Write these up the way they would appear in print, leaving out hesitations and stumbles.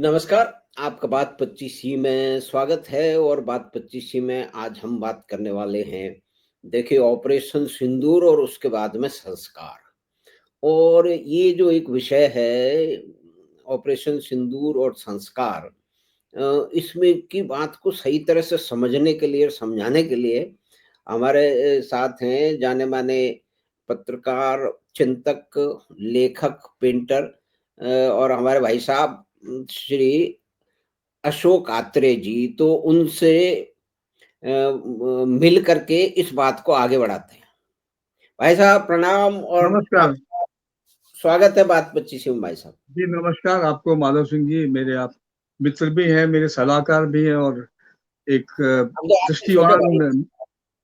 नमस्कार, आपका बात 25 में स्वागत है और बात 25 में आज हम बात करने वाले हैं, देखिए ऑपरेशन सिंदूर और उसके बाद में संस्कार। और ये जो एक विषय है, ऑपरेशन सिंदूर और संस्कार, इसमें की बात को सही तरह से समझने के लिए और समझाने के लिए हमारे साथ हैं जाने-माने पत्रकार, चिंतक, लेखक, पेंटर और हमारे भाई साहब श्री अशोक आत्रे जी। तो उनसे मिल करके इस बात को आगे बढ़ाते हैं। भाई साहब प्रणाम और नमस्कार। आपका स्वागत है बात 25 में भाई साहब। जी, नमस्कार आपको माधव सिंह जी, मेरे आप मित्र भी हैं, मेरे सलाहकार भी हैं और एक हम तो आपके छोटे भाई हैं। दृष्टिवान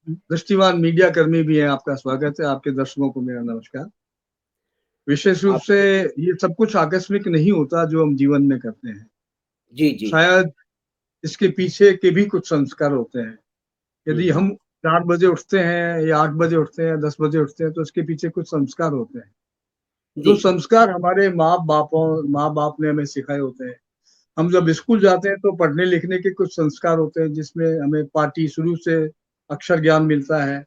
दृष्टिवान मीडिया कर्मी भी हैं। आपका स्वागत है, आपके दर्शकों को मेरा नमस्कार। विशेष रूप आप से ये सब कुछ आकस्मिक नहीं होता जो हम जीवन में करते हैं। जी, जी। शायद इसके पीछे के भी कुछ संस्कार होते हैं। हुँ, यदि हुँ। हम 4 बजे उठते हैं या 8 बजे उठते हैं, 10 बजे उठते हैं, तो इसके पीछे कुछ संस्कार होते हैं। जी। जो संस्कार हमारे माँ-बाप ने हमें सिखाए होते हैं। हम जब स्कूल जाते हैं तो पढ़ने लिखने के कुछ संस्कार होते हैं जिसमें हमें पाठी शुरू से अक्षर ज्ञान मिलता है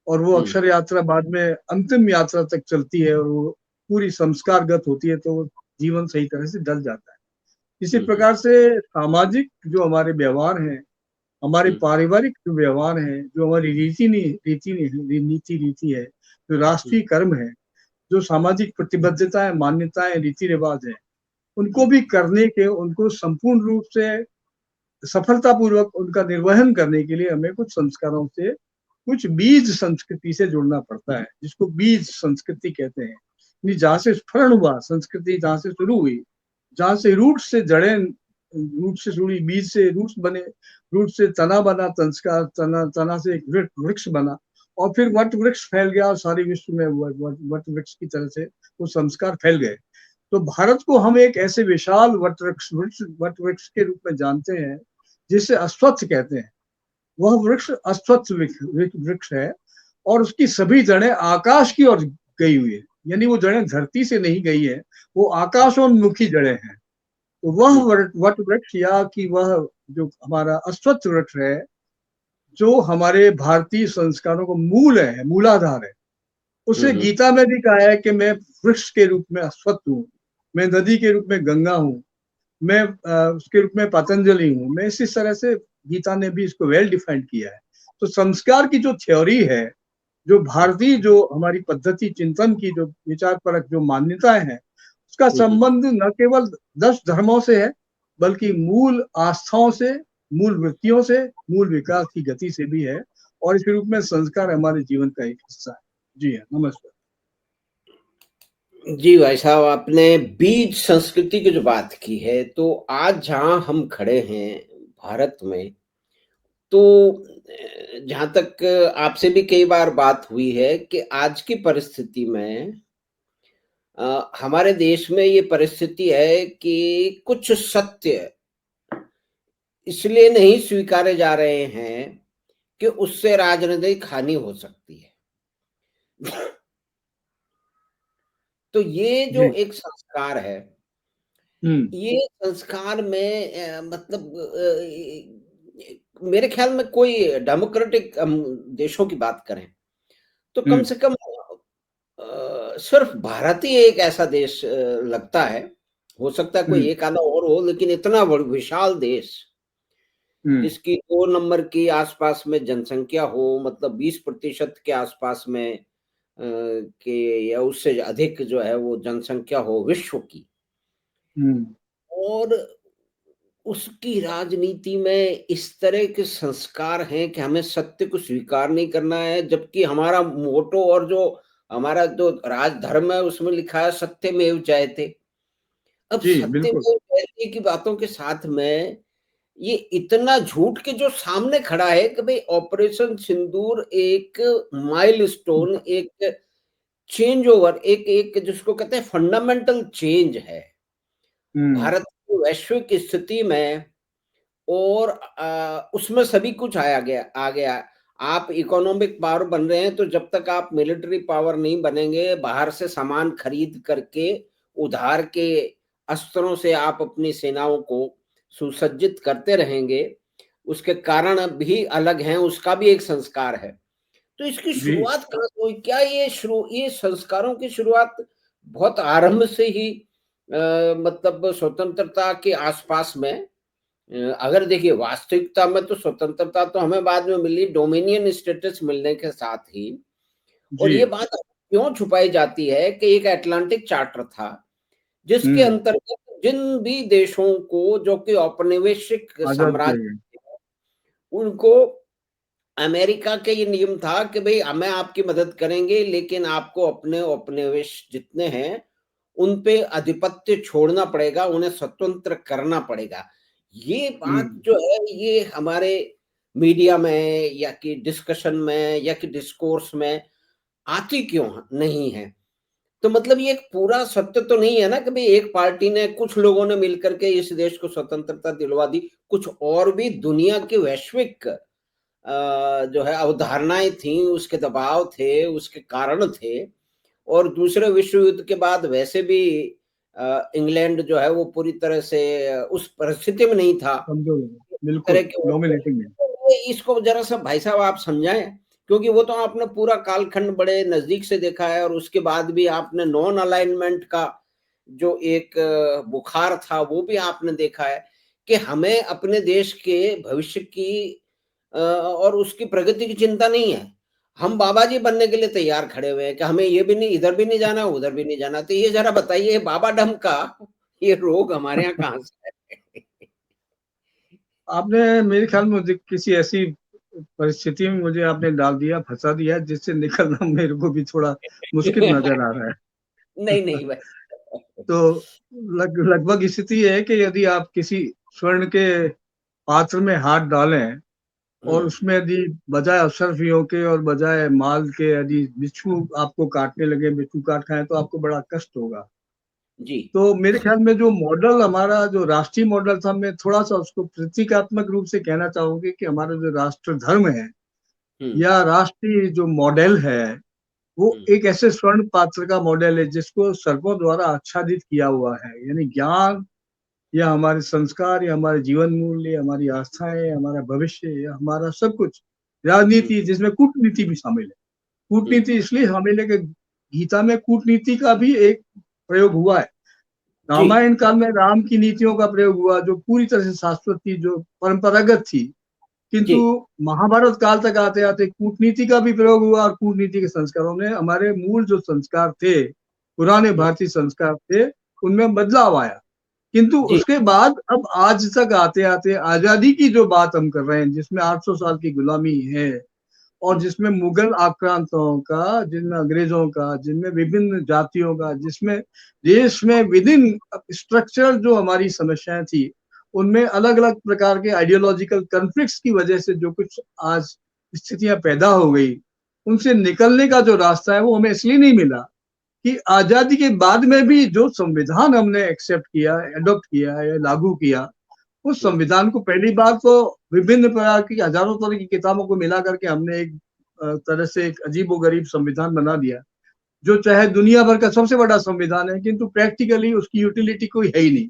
और वो हुँ, अक्षर यात्रा बाद में अंतिम यात्रा तक चलती है और वो पूरी संस्कारगत होती है, तो जीवन सही तरह से ढल जाता है। इसी हुँ, हुँ, प्रकार से सामाजिक जो हमारे व्यवहार हैं, हमारे हुँ, पारिवारिक जो व्यवहार हैं, जो हमारी रीति है, जो हुँ, राष्ट्रीय कर्म है, जो सामाजिक प्रतिबद्धताएँ, मान्यताएँ, रीति-रिवाज हैं, उनको हुँ, भी करने के उनको संपूर्ण रूप से सफलतापूर्वक उनका निर्वहन करने के लिए हमें कुछ संस्कारों से, कुछ बीज संस्कृति से जुड़ना पड़ता है, जिसको बीज संस्कृति कहते हैं। यानी जहाँ से स्फुरण हुआ, संस्कृति जहाँ से शुरू हुई, जहाँ से रूट से जुड़ी, बीज से रूट्स बने, रूट से तना बना, संस्कार तना तना से एक वृक्ष बना और फिर वट वृक्ष फैल गया और सारे विश्व में वट वृक्ष की तरह से वो संस्कार फैल गए। तो भारत को हम एक ऐसे विशाल वट वृक्ष के रूप में जानते हैं, जिसे अश्वत्थ कहते हैं। वह वृक्ष अश्वत्थ वृक्ष है और उसकी सभी जड़ें आकाश की ओर गई हुई है। यानी वो जड़ें धरती से नहीं गई है, वो आकाशोन्मुखी जड़ें हैं। तो वह हुँ, वट वृक्ष या कि वह जो हमारा अश्वत्थ वृक्ष है, जो हमारे भारतीय संस्कारों का मूल है, मूलाधार है। हुँ, उसे हुँ, गीता में भी कहा है कि मैं वृक्ष के रूप में अश्वत्थ हूँ, मैं नदी के रूप में गंगा हूँ, मैं उसके रूप में पतंजलि हूँ। मैं इसी तरह से गीता ने भी इसको वेल डिफाइंड किया है। तो संस्कार की जो थ्योरी है, जो भारतीय जो हमारी पद्धति चिंतन की जो विचार परक जो मान्यताएं हैं, उसका हुँ, हुँ। संबंध न केवल 10 धर्मों से है, बल्कि मूल आस्थाओं से, मूल वृत्तियों से, मूल विकास की गति से भी है और इस रूप में संस्कार हमारे जीवन का एक हिस्सा है। जी हाँ, नमस्कार। जी भाई साहब, आपने बीज संस्कृति की जो बात की है, तो आज जहाँ हम खड़े हैं भारत में, तो जहाँ तक आपसे भी कई बार बात हुई है कि आज की परिस्थिति में हमारे देश में ये परिस्थिति है कि कुछ सत्य इसलिए नहीं स्वीकारे जा रहे हैं कि उससे राजनीतिक हानि हो सकती है। तो ये जो जी। एक संस्कार है, हुँ, ये संस्कार में मतलब मेरे ख्याल में कोई डेमोक्रेटिक हम देशों की बात करें, तो हुँ, कम से कम सिर्फ भारत ही एक ऐसा देश लगता है, हो सकता है कोई हुँ, एक आधा और हो, लेकिन इतना विशाल देश हुँ, जिसकी 2 नंबर की आसपास में जनसंख्या हो, मतलब 20% के आसपास में के या उससे अधिक जो है वो जनसंख्या हो विश्व की, हुँ, और उसकी राजनीति में इस तरह के संस्कार हैं कि हमें सत्य को स्वीकार नहीं करना है, जबकि हमारा मोटो और जो हमारा जो राजधर्म है उसमें लिखा है सत्यमेव जयते। अब जी, बिल्कुल। सत्यमेव जयते की बातों के साथ में ये इतना झूठ के जो सामने खड़ा है कि भाई ऑपरेशन सिंदूर एक माइलस्टोन, एक चेंज ओवर, एक एक जिसको कहते हैं फंडामेंटल चेंज है हुँ, भारत की वैश्विक स्थिति में। और उसमें सभी कुछ आ गया। आप इकोनॉमिक पावर बन रहे हैं, तो जब तक आप मिलिट्री पावर नहीं बनेंगे, बाहर से सामान खरीद करके, उधार के अस्त्रों से आप अपनी सेनाओं को सुसज्जित करते रहेंगे, उसके कारण भी अलग हैं, उसका भी एक संस्कार है। तो इसकी जी। शुरुआत कहाँ से हुई? क्या ये संस्कारों की शुरुआत बहुत आरंभ से ही मतलब स्वतंत्रता के आसपास में, अगर देखिए वास्तविकता में तो स्वतंत्रता तो हमें बाद में मिली डोमिनियन स्टेटस मिलने के साथ ही। और जी। ये बात क्यों छुपाई जाती है कि एक अटलांटिक चार्टर था, जिसके हम्म। अंतर्गत जिन भी देशों को जो कि औपनिवेशिक आजाद किया साम्राज्य गया। थे, उनको अमेरिका के ये नियम था कि भई हमें आपकी मदद करेंगे, लेकिन आपको अपने उपनिवेश जितने हैं, उन पे आधिपत्य छोड़ना पड़ेगा, उन्हें स्वतंत्र करना पड़ेगा। ये बात हम्म। जो है ये हमारे मीडिया में या कि डिस्कशन में या कि डिस्कोर्स में आती क्यों नहीं है? तो मतलब ये एक पूरा सत्य तो नहीं है ना कि भई एक पार्टी ने, कुछ लोगों ने मिलकर के इस देश को स्वतंत्रता दिलवा दी। कुछ और भी दुनिया की वैश्विक जो है अवधारणाएँ थीं, उसके दबाव थे, उसके कारण थे। और दूसरे विश्व युद्ध के बाद वैसे भी इंग्लैंड जो है वो पूरी तरह से उस परिस्थिति में नहीं था। कमजोर है, इस तरह बिल्कुल के हो गए। डोमिनेटिंग है। तो ये इसको ज़रा-सा भाई साहब आप समझाएँ, क्योंकि वो तो आपने पूरा कालखंड बड़े नज़दीक से देखा है, और उसके बाद भी आपने नॉन अलाइनमेंट का जो एक बुखार था, वो भी आपने देखा है कि हमें अपने देश के भविष्य की और उसकी प्रगति की चिंता नहीं है। हम बाबा जी बनने के लिए तैयार खड़े हुए हैं कि हमें ये भी नहीं, इधर भी नहीं जाना, उधर भी नहीं जाना। तो ये ज़रा बताइए बाबाडम का ये रोग हमारे यहाँ कहाँ से है? आपने मेरे ख्याल में मुझे किसी ऐसी परिस्थिति में मुझे आपने डाल दिया, फंसा दिया, जिससे निकलना मेरे को भी थोड़ा मुश्किल नजर आ रहा नहीं, है। नहीं भाई। तो लगभग स्थिति ये है कि यदि आप किसी स्वर्ण के पात्र में हाथ डालें हुँ, और उसमें यदि बजाय अशर्फियों के और बजाय माल के यदि बिच्छू आपको काटने लगे, बिच्छू काट खाएं, तो आपको बड़ा कष्ट होगा। जी। तो मेरे ख्याल में जो मॉडल हमारा जो राष्ट्रीय मॉडल था, मैं थोड़ा सा उसको प्रतीकात्मक रूप से कहना चाहूंगी कि हमारा जो राष्ट्र धर्म है हुँ, या राष्ट्रीय जो मॉडल है, वो हुँ, एक ऐसे स्वर्ण पात्र का मॉडल है जिसको सर्पों द्वारा आच्छादित किया हुआ है। यानी ज्ञान या हमारे संस्कार या हमारे जीवन मूल्य या हमारी आस्थाएं, हमारा भविष्य या हमारा सब कुछ, हुँ, राजनीति जिसमें कूटनीति भी शामिल है। हुँ, कूटनीति इसलिए शामिल है कि गीता में कूटनीति का भी एक प्रयोग हुआ है। जी, रामायण काल में राम की नीतियों का प्रयोग हुआ जो पूरी तरह से शाश्वत थी, जो परंपरागत थी। जी, किंतु महाभारत काल तक आते आते कूटनीति का भी प्रयोग हुआ और कूटनीति के संस्कारों ने हमारे मूल जो संस्कार थे, पुराने हुँ, भारतीय संस्कार थे, उनमें बदलाव आया। किंतु जी, उसके बाद अब आज तक आते आते आजादी की जो बात हम कर रहे हैं, जिसमें 800 साल की गुलामी है और हुँ, जिसमें मुगल आक्रांताओं का, जिनमें अंग्रेजों का, जिनमें विभिन्न जातियों का, जिसमें देश में विभिन्न स्ट्रक्चर जो हमारी समस्याएं थी, उनमें अलग अलग प्रकार के आइडियोलॉजिकल कन्फ्लिक्ट्स की वजह से जो कुछ आज स्थितियां पैदा हो गई, उनसे निकलने का जो रास्ता है वो हमें इसलिए नहीं मिला कि आजादी के बाद में भी जो संविधान हमने एक्सेप्ट किया, एडॉप्ट किया या लागू किया, उस हुँ, संविधान को पहली बार तो विभिन्न प्रकार की हजारों तरह की किताबों को मिला करके हमने एक तरह से एक अजीबोगरीब संविधान बना दिया, जो चाहे दुनिया भर का सबसे बड़ा संविधान है, किंतु प्रैक्टिकली उसकी यूटिलिटी कोई है ही नहीं।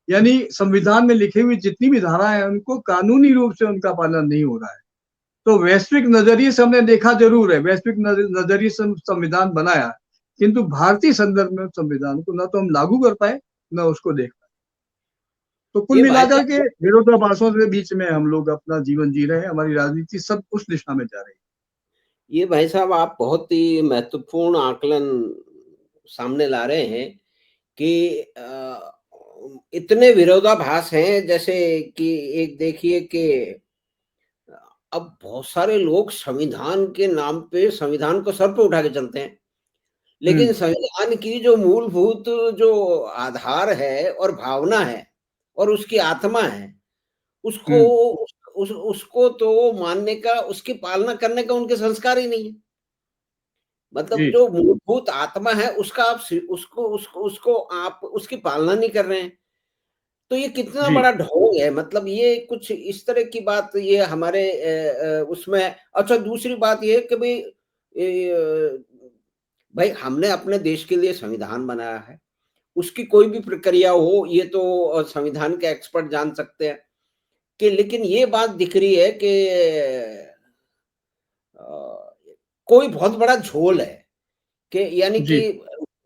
यानी संविधान में लिखी हुई जितनी भी धाराएं हैं, उनको कानूनी रूप से उनका पालन नहीं हो रहा है। तो वैश्विक नजरिए से हमने देखा जरूर है, वैश्विक नजरिए से संविधान बनाया, किंतु भारतीय संदर्भ में संविधान को न तो हम लागू कर पाए, न उसको देख पाए। तो कुल ये भाई मिलाकर के साहब, विरोधाभासों के बीच में हम लोग अपना जीवन जी रहे हैं, हमारी राजनीति सब उस दिशा में जा रही है। ये भाई साहब आप बहुत ही महत्वपूर्ण आकलन सामने ला रहे हैं कि इतने विरोधाभास हैं, जैसे कि एक देखिए कि अब बहुत सारे लोग संविधान के नाम पे संविधान को सर पे उठा के चलते हैं। लेकिन हम्म। संविधान की जो मूलभूत जो आधार है और भावना है और उसकी आत्मा है, उसको हम्म। उसको तो मानने का, उसकी पालना करने का उनके संस्कार ही नहीं है। मतलब जी। जो मूलभूत आत्मा है उसका आप उसको उसको उसको आप उसकी पालना नहीं कर रहे हैं। तो ये कितना जी। बड़ा ढोंग है, मतलब ये कुछ इस तरह की बात ये हमारे उसमें। अच्छा, दूसरी बात ये है कि भाई हमने अपने देश के लिए संविधान बनाया है, उसकी कोई भी प्रक्रिया हो, ये तो संविधान के एक्सपर्ट जान सकते हैं कि, लेकिन ये बात दिख रही है कि कोई बहुत बड़ा झोल है कि, यानी कि जी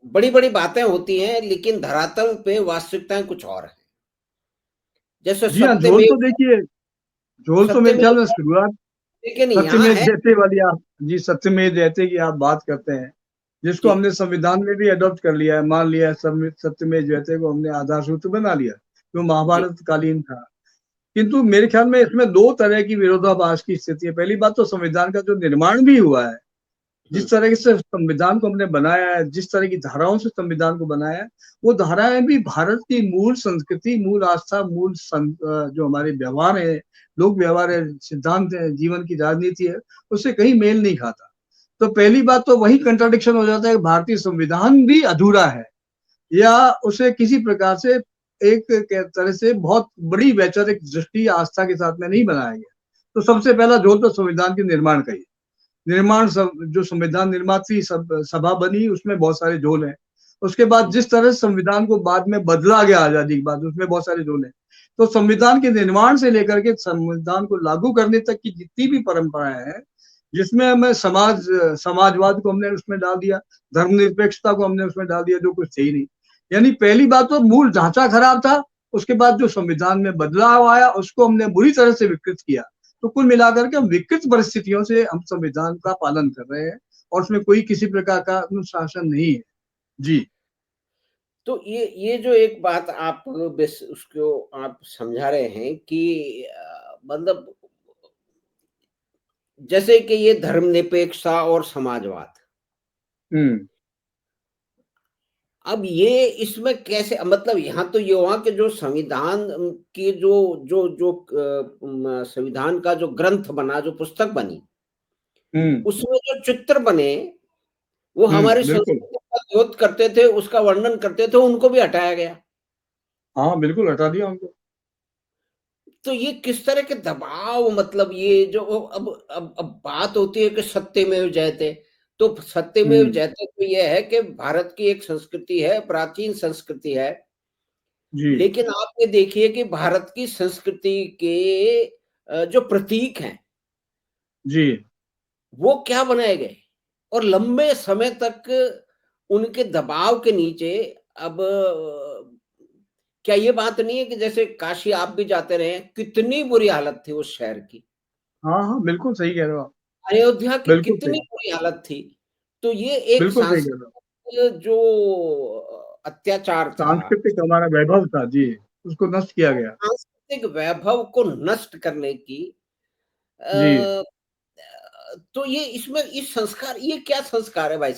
बड़ी-बड़ी बातें होती हैं, लेकिन धरातल पे वास्तविकताएँ कुछ और है। जैसे जी हाँ, झोल सत्यमेव तो देखिए, झोल तो मेरे ख्याल सत्यमेव में शुरुआत लेकिन यहाँ सत्यमेव है जयते वाली आप जी, सत्यमेव जयते की आप बात करते हैं, जिसको जी, हमने संविधान में भी अडॉप्ट कर लिया है, मान लिया है सत्यमेव जयते को हमने आधार सूत्र बना लिया, जो जी, महाभारत कालीन था। किंतु मेरे ख्याल में इसमें 2 तरह की विरोधाभास की स्थिति है। पहली बात तो संविधान का जो निर्माण भी हुआ है, हुँ, जिस तरह से संविधान को हमने बनाया है, जिस तरह की धाराओं से संविधान को बनाया है, वो धाराएँ भी भारत की मूल संस्कृति, मूल आस्था, जो हमारे व्यवहार है, लोक व्यवहार है, सिद्धांत है, जीवन की राजनीति है, उससे कहीं मेल नहीं खाता। तो पहली बात तो वही कॉन्ट्रडिक्शन हो जाता है कि भारतीय संविधान भी अधूरा है या उसे किसी प्रकार से एक तरह से बहुत बड़ी वैचारिक दृष्टि या आस्था के साथ में नहीं बनाया गया। तो सबसे पहला झोल तो संविधान के निर्माण का ही है। निर्माण सब जो संविधान निर्मात्री सभा बनी उसमें बहुत सारे झोल हैं। उसके बाद जिस तरह से संविधान को बाद में बदला गया आजादी के बाद उसमें बहुत सारे झोल हैं। तो संविधान के निर्माण से लेकर के संविधान को लागू करने तक की जितनी भी परंपराएं हैं, जिसमें हमें समाजवाद को हमने उसमें डाल दिया, धर्मनिरपेक्षता को हमने उसमें डाल दिया, जो कुछ थे ही नहीं। यानी पहली बात तो मूल ढांचा खराब था। उसके बाद जो संविधान में बदलाव आया उसको हमने बुरी तरह से विकृत किया। तो कुल मिलाकर के हम विकृत परिस्थितियों से हम संविधान का पालन कर रहे हैं और उसमें कोई किसी प्रकार का अनुशासन नहीं है। जी। तो ये जो एक बात आप बेस उसको आप समझा रहे हैं कि मतलब जैसे कि ये धर्मनिरपेक्षता और समाजवाद, हुँ। अब ये इसमें कैसे, मतलब यहाँ तो ये हुआ कि जो संविधान की संविधान का जो ग्रंथ बना, जो पुस्तक बनी, हुँ, उसमें जो चित्र बने, वो हुँ, हमारी बिल्कुल। संस्कृति का विरोध करते थे, उसका वर्णन करते थे, उनको भी हटाया गया। हाँ, बिल्कुल हटा दिया उनको। तो ये किस तरह के दबाव, मतलब ये जो अब बात होती है कि सत्यमेव जयते, तो सत्यमेव हुँ, जयते तो ये है कि भारत की एक संस्कृति है, प्राचीन संस्कृति है, जी, लेकिन आप ये देखिए कि भारत की संस्कृति के जो प्रतीक हैं, जी। वो क्या बनाए गए और लंबे समय तक उनके दबाव के नीचे। अब क्या ये बात नहीं है कि जैसे काशी आप भी जाते रहे हैं, कितनी बुरी हालत थी उस शहर की, हाँ, हाँ, बिल्कुल सही कह रहे हो आप। अयोध्या की बिल्कुल कितनी सही, बुरी हालत थी। तो ये एक बिल्कुल सही कह रहे हो। सांस्कृतिक जो अत्याचार था, सांस्कृतिक हमारा वैभव था, जी, उसको नष्ट किया वो गया। सांस्कृतिक वैभव को नष्ट करने की जी। अ, तो ये इसमें इस संस्कार, ये क्या संस्कार है भाई साहब?